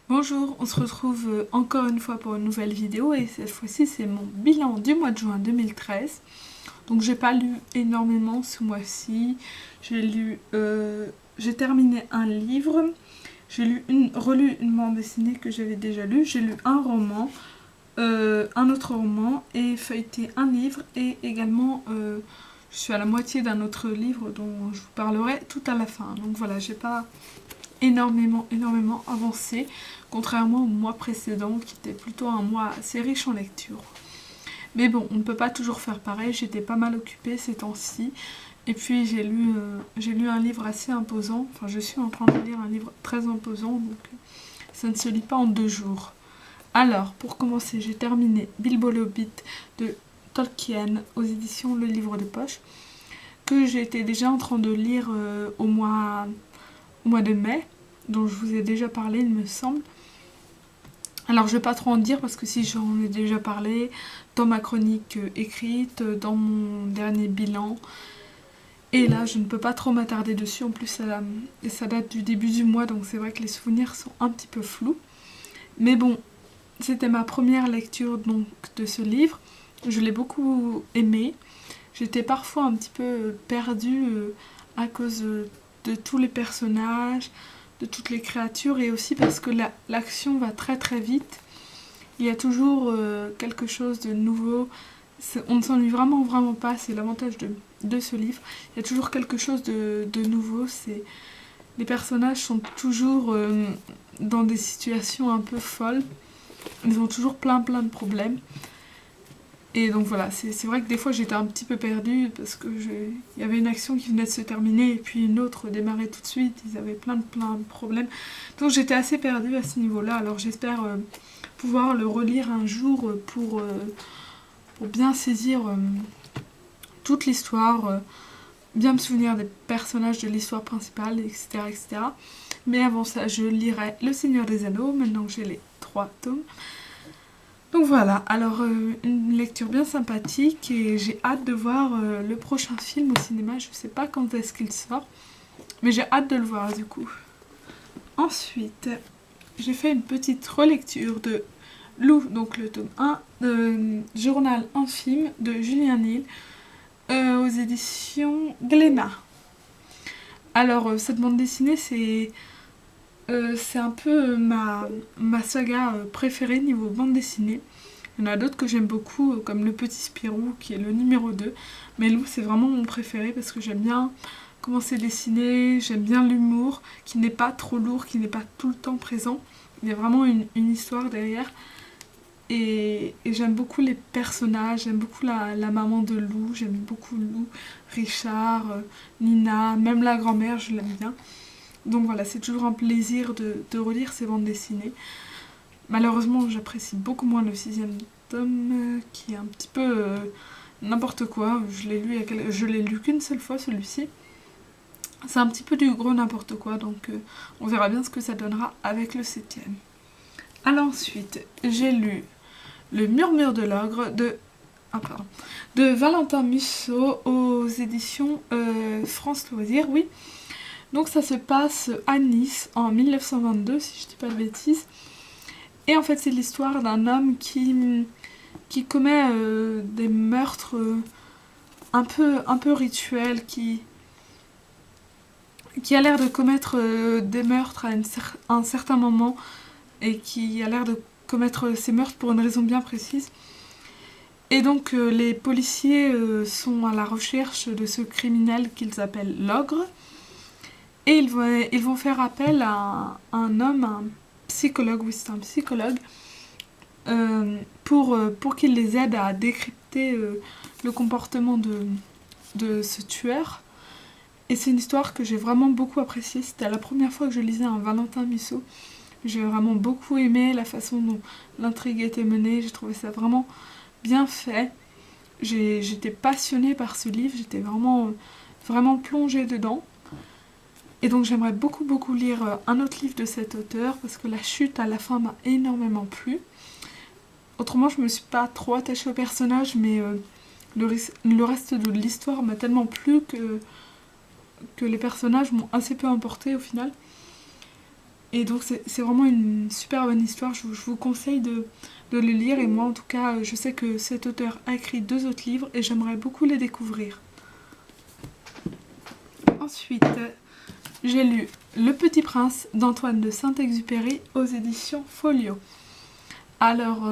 Bonjour, on se retrouve encore une fois pour une nouvelle vidéo et cette fois-ci c'est mon bilan du mois de juin 2013. Donc j'ai pas lu énormément ce mois-ci, j'ai terminé un livre, relu une bande dessinée que j'avais déjà lue, j'ai lu un roman, un autre roman et feuilleté un livre et également je suis à la moitié d'un autre livre dont je vous parlerai tout à la fin. Donc voilà, j'ai pas énormément avancé, contrairement au mois précédent qui était plutôt un mois assez riche en lecture. Mais bon, on ne peut pas toujours faire pareil, j'étais pas mal occupée ces temps-ci. Et puis j'ai lu un livre assez imposant, enfin je suis en train de lire un livre très imposant, donc ça ne se lit pas en 2 jours. Alors, pour commencer, j'ai terminé Bilbo le Hobbit de Tolkien aux éditions Le Livre de Poche, que j'étais déjà en train de lire au mois de mai, dont je vous ai déjà parlé, il me semble. Alors je vais pas trop en dire parce que si j'en ai déjà parlé dans ma chronique écrite, dans mon dernier bilan, et là je ne peux pas trop m'attarder dessus, en plus ça date du début du mois donc c'est vrai que les souvenirs sont un petit peu flous. Mais bon, c'était ma première lecture donc de ce livre, je l'ai beaucoup aimé, j'étais parfois un petit peu perdue à cause de tous les personnages, de toutes les créatures et aussi parce que l'action va très très vite. Il y a toujours quelque chose de nouveau. On ne s'ennuie vraiment pas, c'est l'avantage de ce livre. Il y a toujours quelque chose de nouveau. Les personnages sont toujours dans des situations un peu folles. Ils ont toujours plein de problèmes. Et donc voilà, c'est vrai que des fois j'étais un petit peu perdue parce que il y avait une action qui venait de se terminer et puis une autre démarrait tout de suite, ils avaient plein de problèmes. Donc j'étais assez perdue à ce niveau-là, alors j'espère pouvoir le relire un jour pour bien saisir toute l'histoire, bien me souvenir des personnages de l'histoire principale, etc. Mais avant ça, je lirai Le Seigneur des Anneaux, maintenant que j'ai les 3 tomes. Donc voilà, alors une lecture bien sympathique et j'ai hâte de voir le prochain film au cinéma. Je sais pas quand est-ce qu'il sort, mais j'ai hâte de le voir du coup. Ensuite, j'ai fait une petite relecture de Lou, donc le tome 1, de Journal infime de Julien Nil aux éditions Glénat. Alors cette bande dessinée c'est un peu ma saga préférée niveau bande dessinée. Il y en a d'autres que j'aime beaucoup, comme Le Petit Spirou, qui est le numéro 2. Mais Lou, c'est vraiment mon préféré parce que j'aime bien comment c'est dessiné, j'aime bien l'humour, qui n'est pas trop lourd, qui n'est pas tout le temps présent. Il y a vraiment une histoire derrière. Et j'aime beaucoup les personnages, j'aime beaucoup la maman de Lou, j'aime beaucoup Lou, Richard, Nina, même la grand-mère, je l'aime bien. Donc voilà, c'est toujours un plaisir de relire ces bandes dessinées. Malheureusement, j'apprécie beaucoup moins le 6e tome, qui est un petit peu n'importe quoi. Je l'ai lu qu'une seule fois, celui-ci. C'est un petit peu du gros n'importe quoi, donc on verra bien ce que ça donnera avec le 7e. Alors ensuite, j'ai lu Le Murmure de l'ogre de Valentin Musso aux éditions France Loisirs, oui. Donc ça se passe à Nice en 1922, si je dis pas de bêtises. Et en fait, c'est l'histoire d'un homme qui commet des meurtres un peu rituels, qui a l'air de commettre des meurtres à un certain moment et qui a l'air de commettre ces meurtres pour une raison bien précise. Et donc les policiers sont à la recherche de ce criminel qu'ils appellent l'ogre. Et ils vont faire appel à un homme, un psychologue, oui c'est un psychologue, pour qu'il les aide à décrypter le comportement de ce tueur. Et c'est une histoire que j'ai vraiment beaucoup appréciée. C'était la première fois que je lisais un Valentin Musso. J'ai vraiment beaucoup aimé la façon dont l'intrigue était menée. J'ai trouvé ça vraiment bien fait. J'étais passionnée par ce livre. J'étais vraiment plongée dedans. Et donc j'aimerais beaucoup lire un autre livre de cet auteur parce que la chute à la fin m'a énormément plu. Autrement, je me suis pas trop attachée au personnage, mais le reste de l'histoire m'a tellement plu que les personnages m'ont assez peu importé au final. Et donc c'est vraiment une super bonne histoire, je vous conseille de le lire. Et moi en tout cas, je sais que cet auteur a écrit 2 autres livres et j'aimerais beaucoup les découvrir. Ensuite, j'ai lu Le Petit Prince d'Antoine de Saint-Exupéry aux éditions Folio. Alors,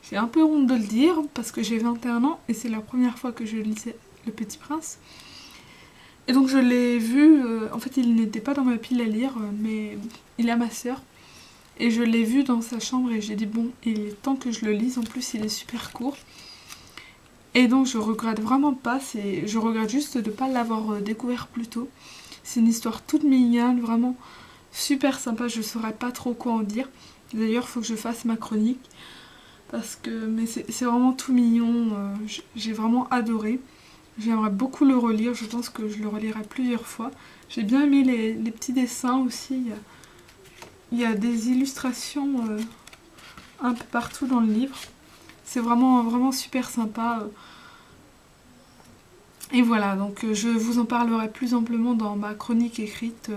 j'ai un peu honte de le dire parce que j'ai 21 ans et c'est la première fois que je lisais Le Petit Prince. Et donc je l'ai vu, en fait il n'était pas dans ma pile à lire, mais il est à ma sœur. Et je l'ai vu dans sa chambre et j'ai dit bon, il est temps que je le lise, en plus il est super court. Et donc je regrette vraiment pas, je regrette juste de ne pas l'avoir découvert plus tôt. C'est une histoire toute mignonne, vraiment super sympa, je saurais pas trop quoi en dire. D'ailleurs il faut que je fasse ma chronique, mais c'est vraiment tout mignon, j'ai vraiment adoré. J'aimerais beaucoup le relire, je pense que je le relirai plusieurs fois. J'ai bien aimé les petits dessins aussi, il y a des illustrations un peu partout dans le livre. C'est vraiment, vraiment super sympa. Et voilà, donc je vous en parlerai plus amplement dans ma chronique écrite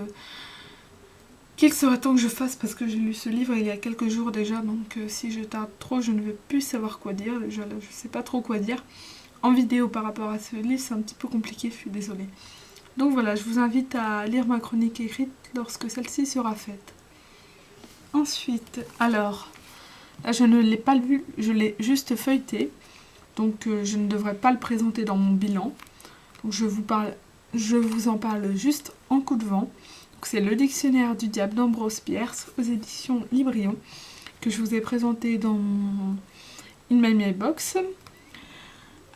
qu'il serait temps que je fasse parce que j'ai lu ce livre il y a quelques jours déjà. Donc si je tarde trop, je ne vais plus savoir quoi dire. Déjà, là, je ne sais pas trop quoi dire. En vidéo par rapport à ce livre, c'est un petit peu compliqué, je suis désolée. Donc voilà, je vous invite à lire ma chronique écrite lorsque celle-ci sera faite. Ensuite, alors, là je ne l'ai pas lu, je l'ai juste feuilleté. Donc je ne devrais pas le présenter dans mon bilan. Donc je vous en parle juste en coup de vent. C'est Le Dictionnaire du Diable d'Ambrose Bierce aux éditions Librion que je vous ai présenté dans mon In My Mailbox.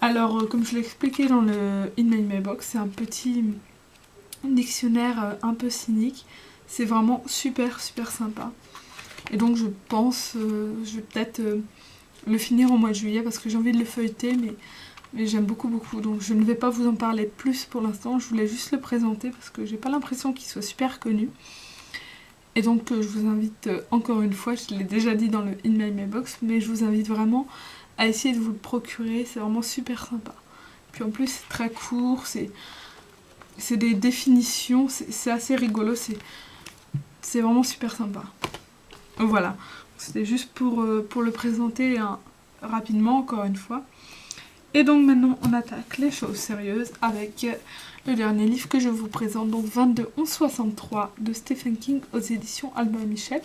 Alors comme je l'ai expliqué dans le In My Mailbox, c'est un petit dictionnaire un peu cynique. C'est vraiment super super sympa. Et donc je pense, je vais peut-être le finir au mois de juillet parce que j'ai envie de le feuilleter, mais j'aime beaucoup beaucoup. Donc je ne vais pas vous en parler plus pour l'instant, je voulais juste le présenter parce que j'ai pas l'impression qu'il soit super connu. Et donc je vous invite encore une fois, je l'ai déjà dit dans le In My Mailbox, mais je vous invite vraiment à essayer de vous le procurer, c'est vraiment super sympa. Puis en plus c'est très court, c'est des définitions, c'est assez rigolo, c'est vraiment super sympa. Voilà, c'était juste pour le présenter rapidement encore une fois. Et donc maintenant on attaque les choses sérieuses avec le dernier livre que je vous présente, donc 22-11-63 de Stephen King aux éditions Albin Michel,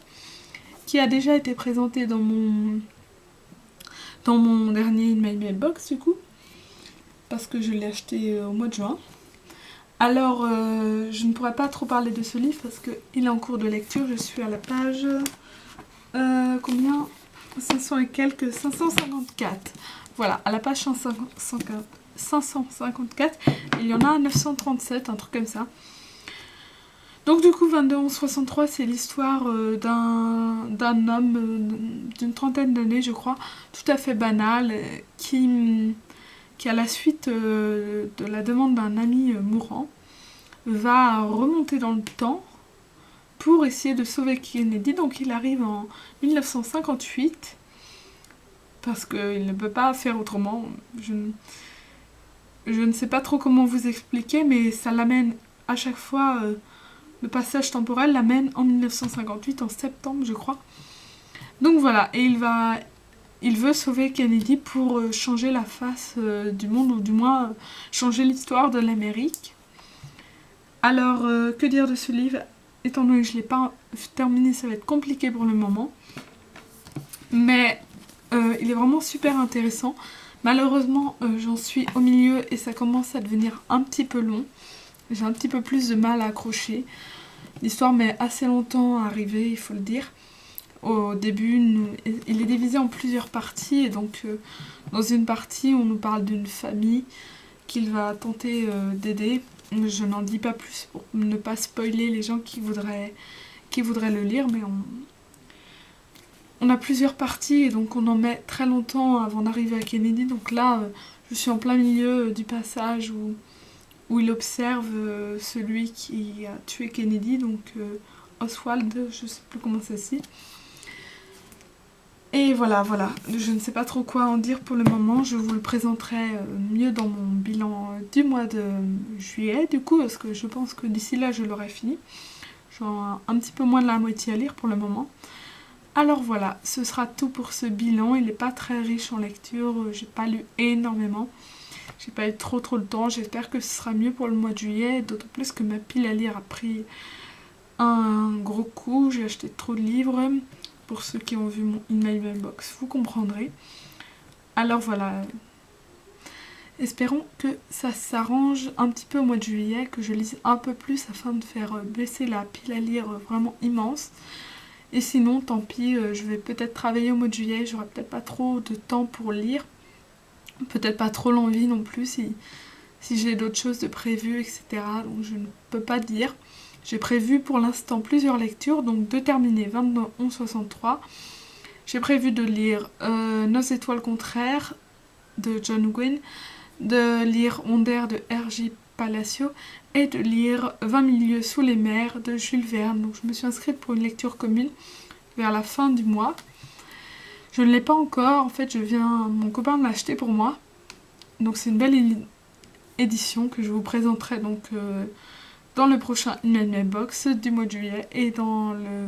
qui a déjà été présenté dans mon dernier In My Mailbox du coup, parce que je l'ai acheté au mois de juin. Alors je ne pourrais pas trop parler de ce livre parce qu'il est en cours de lecture, je suis à la page... combien 500 et quelques, 554. Voilà, à la page 554, il y en a 937, un truc comme ça. Donc du coup, 22-11-63, c'est l'histoire d'un homme d'une trentaine d'années, je crois, tout à fait banal, qui à la suite de la demande d'un ami mourant, va remonter dans le temps pour essayer de sauver Kennedy. Donc il arrive en 1958 parce qu'il ne peut pas faire autrement. Je ne sais pas trop comment vous expliquer, mais ça l'amène à chaque fois, le passage temporel l'amène en 1958, en septembre je crois. Donc voilà, et il veut sauver Kennedy pour changer la face du monde, ou du moins changer l'histoire de l'Amérique. Alors que dire de ce livre ? Étant donné que je ne l'ai pas terminé, ça va être compliqué pour le moment. Mais il est vraiment super intéressant. Malheureusement, j'en suis au milieu et ça commence à devenir un petit peu long. J'ai un petit peu plus de mal à accrocher. L'histoire met assez longtemps à arriver, il faut le dire. Au début, il est divisé en plusieurs parties. Et donc, dans une partie, on nous parle d'une famille qu'il va tenter d'aider. Je n'en dis pas plus pour ne pas spoiler les gens qui voudraient le lire, mais on a plusieurs parties et donc on en met très longtemps avant d'arriver à Kennedy. Donc là, je suis en plein milieu du passage où il observe celui qui a tué Kennedy, donc Oswald, je sais plus comment ça se dit. Et voilà, je ne sais pas trop quoi en dire pour le moment, je vous le présenterai mieux dans mon bilan du mois de juillet du coup, parce que je pense que d'ici là je l'aurai fini. genre un petit peu moins de la moitié à lire pour le moment. Alors voilà, ce sera tout pour ce bilan. Il n'est pas très riche en lecture, j'ai pas lu énormément. J'ai pas eu trop le temps, j'espère que ce sera mieux pour le mois de juillet, d'autant plus que ma pile à lire a pris un gros coup, j'ai acheté trop de livres. Pour ceux qui ont vu mon email mailbox, vous comprendrez. Alors voilà, espérons que ça s'arrange un petit peu au mois de juillet, que je lise un peu plus afin de faire baisser la pile à lire vraiment immense. Et sinon, tant pis, je vais peut-être travailler au mois de juillet, j'aurai peut-être pas trop de temps pour lire. Peut-être pas trop l'envie non plus si j'ai d'autres choses de prévues, etc. Donc je ne peux pas dire. J'ai prévu pour l'instant plusieurs lectures, donc de terminer 22-11-63. J'ai prévu de lire Nos étoiles contraires de John Gwynne, de lire Onder de R.J. Palacio et de lire 20 000 lieues sous les mers de Jules Verne. Donc je me suis inscrite pour une lecture commune vers la fin du mois. Je ne l'ai pas encore, en fait mon copain me l'a acheté pour moi. Donc c'est une belle édition que je vous présenterai donc dans le prochain email mailbox du mois de juillet et dans le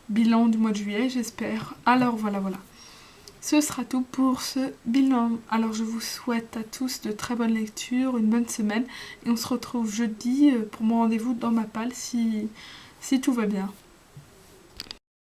bilan du mois de juillet, j'espère. Alors voilà. Ce sera tout pour ce bilan. Alors je vous souhaite à tous de très bonnes lectures, une bonne semaine et on se retrouve jeudi pour mon rendez-vous dans ma palle si tout va bien.